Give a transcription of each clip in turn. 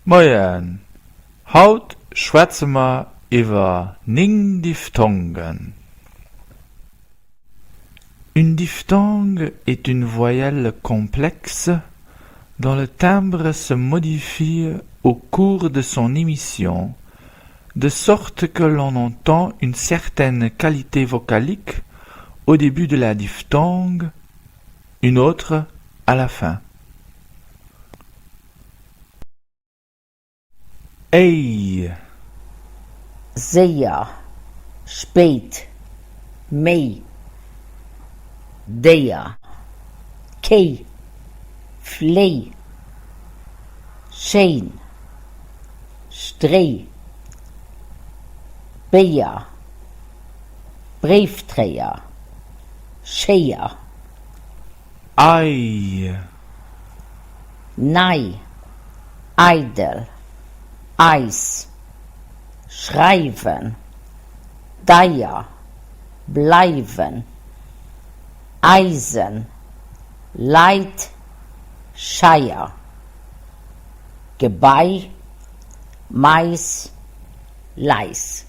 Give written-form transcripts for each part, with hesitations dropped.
Moin, haut schwätze ma iwwer ning Diphthongen. Une diphtongue est une voyelle complexe dont le timbre se modifie au cours de son émission, de sorte que l'on entend une certaine qualité vocalique au début de la diphtongue, une autre à la fin. Ei, sehr, spät, mei, der, kei, flei, schein, strei, beer, briefträger, scheier, ei, nei, eidel, Eis, schreiben, Deier, bleiben, Eisen, Leid, Scheier, Gebeih, Mais, Leis.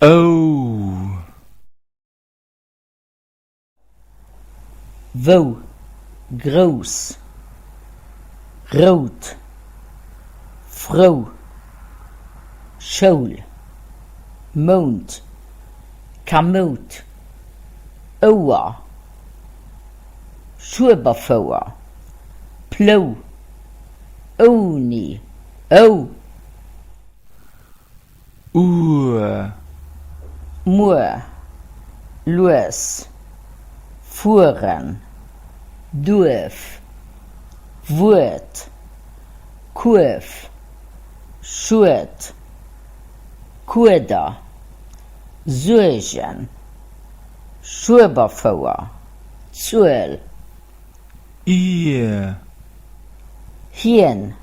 oh, Wo, groß, rot, Frau, Schul, Mond, Kamot, Oa, Schuberfauer, Plow, Oni, O, Moor, Los, Fuhren, Dorf, Wurt, Kurf, Schurt, Kurder, Surgen, Schuberfauer, Zuel, ihr, Hirn,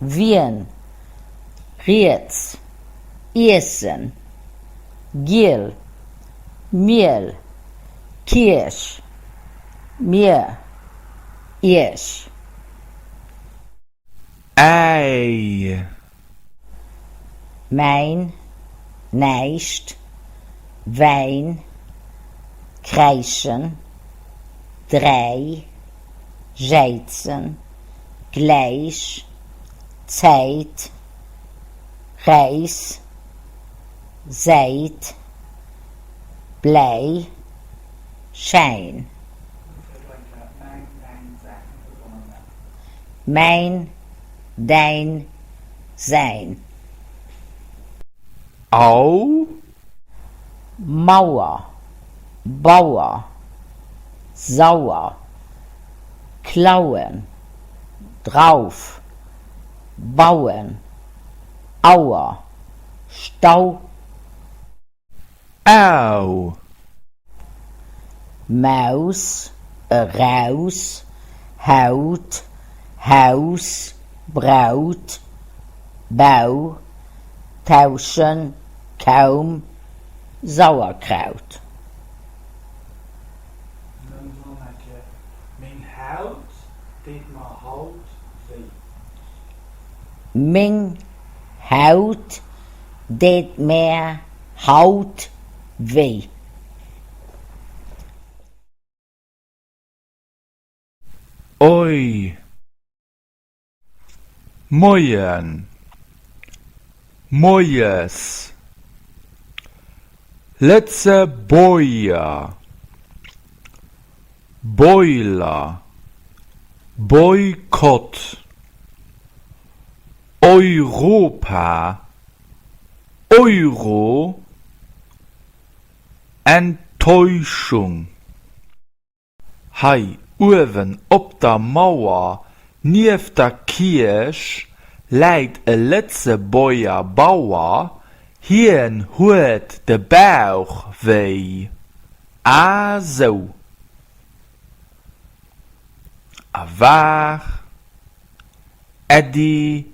Wien, Rietz, Essen, Giel, Miel, Kirsch, Mir, Irsch. ei, Mein, Neist, Wein, Kreischen, Drei, Scheizen, Gleich, Zeit, Reis, Seit, Blei, Schein. Mein, dein, sein. au, Mauer, Bauer, sauer, klauen, drauf, bauen, Auer, Stau, au, Maus, raus, Haut, Haus, Braut, Bau, tauschen, kaum, Sauerkraut. Mijn hout deed me hout weh. Ming Haut deed mehr Haut weh. Oi, moyen, moyes, letze boia, boiler, Boykott, Europa, Euro, Enttäuschung. Hei, Uwen op der Mauer, nief der Kirch, leit e Letzebäuer Bauer, hien huet de Bauch weh. A so. A war, Eddie,